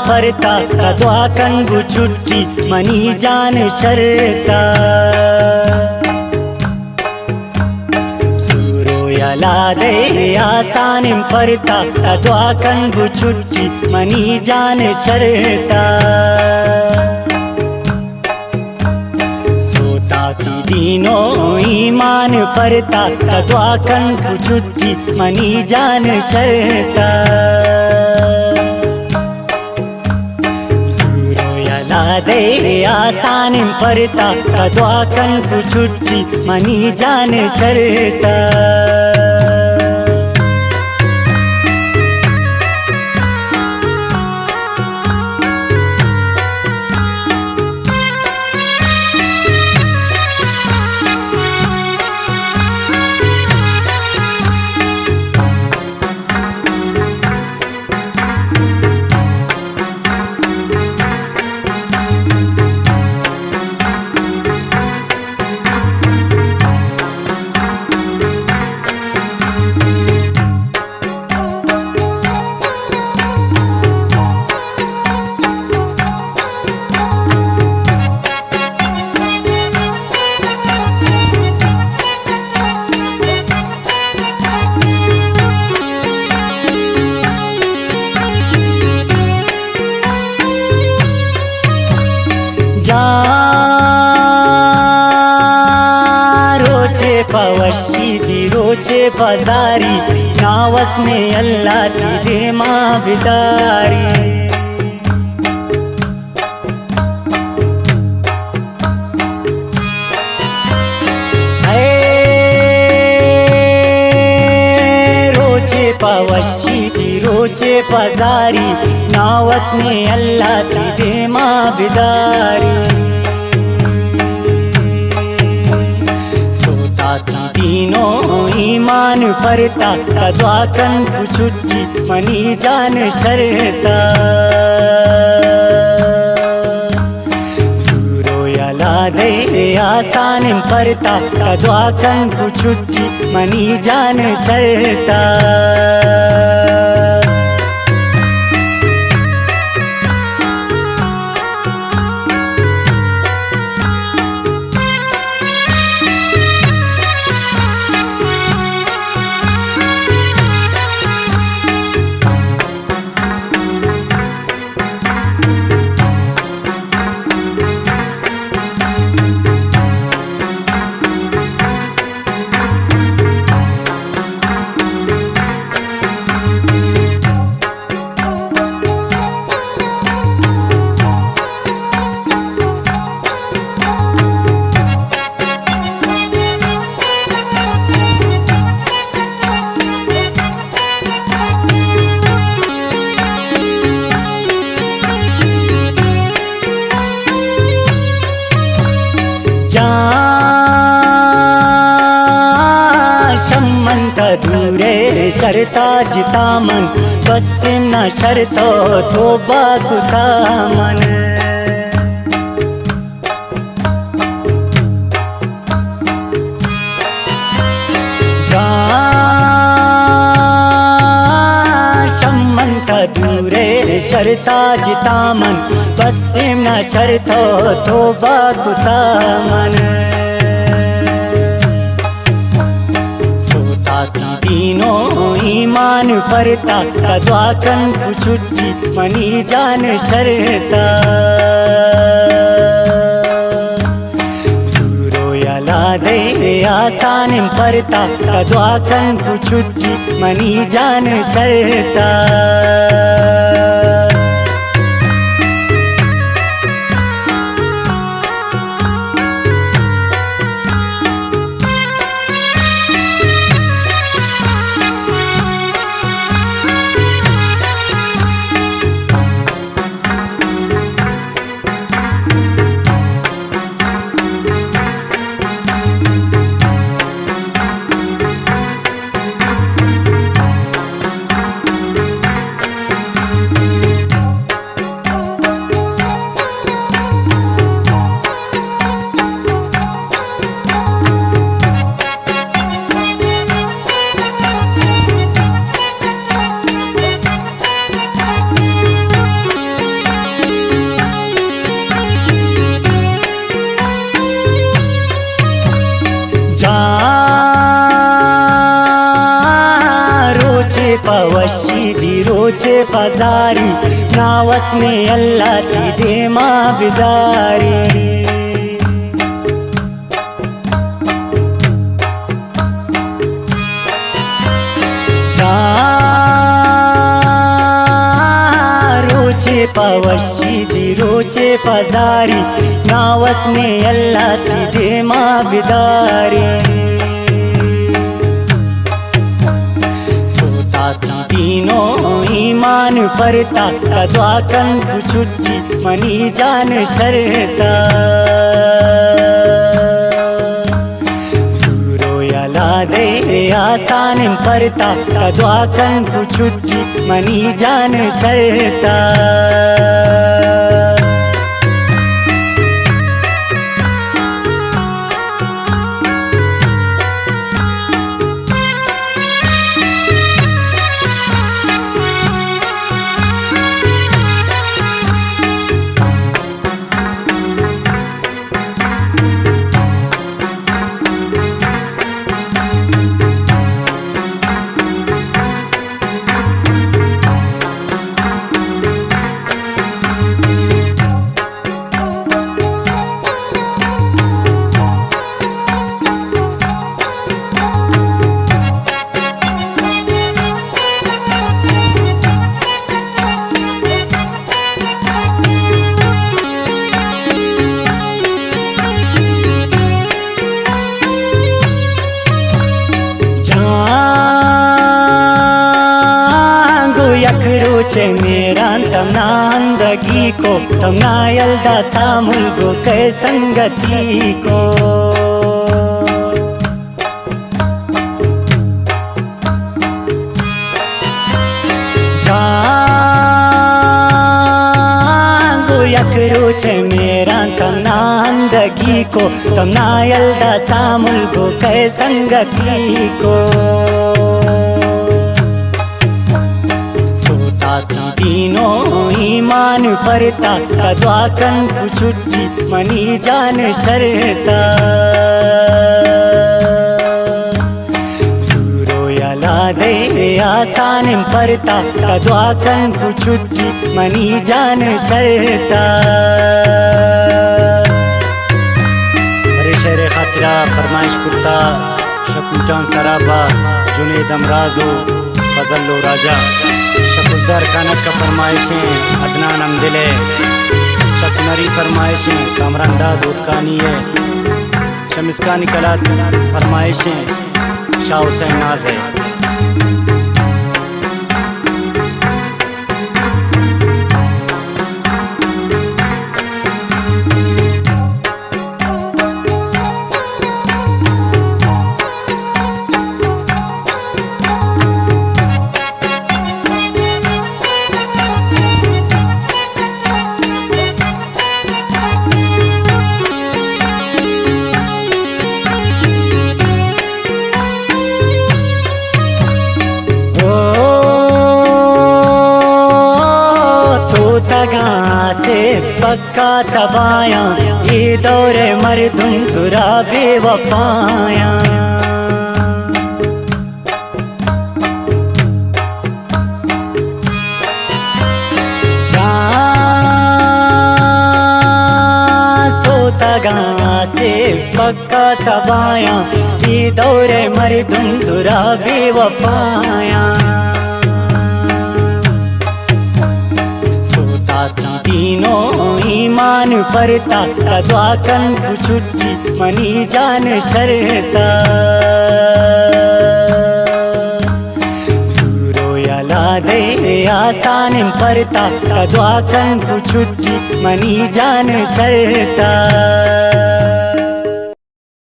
परता दुआ कन बुचुट्टी मनी जान शरता सूरो यला दे आसान परता दुआ कन बुचुट्टी मनी जान शरता सोता की दीनो ईमान परता दुआ कन बुचुट्टी मनी जान शरता दे आसान परता दुआ कन बुचुट्टी मनी जान शरता रोचे पवशी दी रोचे बाजारी नावस में अल्लाह ती दे माँ बिदारी रोचे पवशी दी रोचे बाजारी नावस में अल्लाह ती दे माँ बिदारी दीनो ईमान परता दुआ कन बुचुट्टी मनी जान शरता सूरो यला दे आसान परता दुआ कन बुचुट्टी मनी जान शरता शम्मंत दूरे शरता जिता मन बस न शरतो तो बाकुता मन शम्मंत दूरे शरता जिता मन बस न शरतो तो बाकुता मन दीनो ईमान परता दुआ कन बुचुट्टी मनी जान शरता सूरो यला दे आसान परता दुआ कन बुचुट्टी मनी जान शरता पवशी बिरोचे पजारी नावस में अल्लाह ती दे माँ बिदारी रोचे पवशी बिरोचे पजारी नावस में अल्लाह ती दे माँ बिदारी तीनों ईमान परता कद्वा कन कुछुट्टी मनी जान शरता सूरो यला दे आसान परता कद्वा कन कुछुट्टी मनी जान शरता यखरोचे मेरा तमना अंदगी को तमना यल्दा सामुल गो कै संगति को जांगो यखरोचे मेरा तमना अंदगी को तमना यल्दा सामुल गो कै संगति को तीनों ईमान परता कद्वा कन कुछुट्टी मनी जान शरता सूरो यला दे आसान परता कद्वा कन कुछुट्टी मनी जान शरता अरे शेर खातिरा फरमाइश कुर्ता शकुजान सराबा जुनेद अमराजो फजलो राजा शकुजदार खानक का फरमाइशें अदनान अमदिले शकुनरी फरमाइशें कामरान दाद उदकानी है शमिस्कानी कलात फरमाइशें शाह हुसैन नाज है से पक्का तबाया ये दौरे मर्दुम तुरा बेवफाया सोतगा से पक्का तबाया ये दौरे मर्दुम तुरा बेवफाया तीनों ईमान परता कद्वा कन कुछुट्टी मनी जान शरता सूरो यला दे आसान परता कद्वा कन कुछुट्टी मनी जान शरता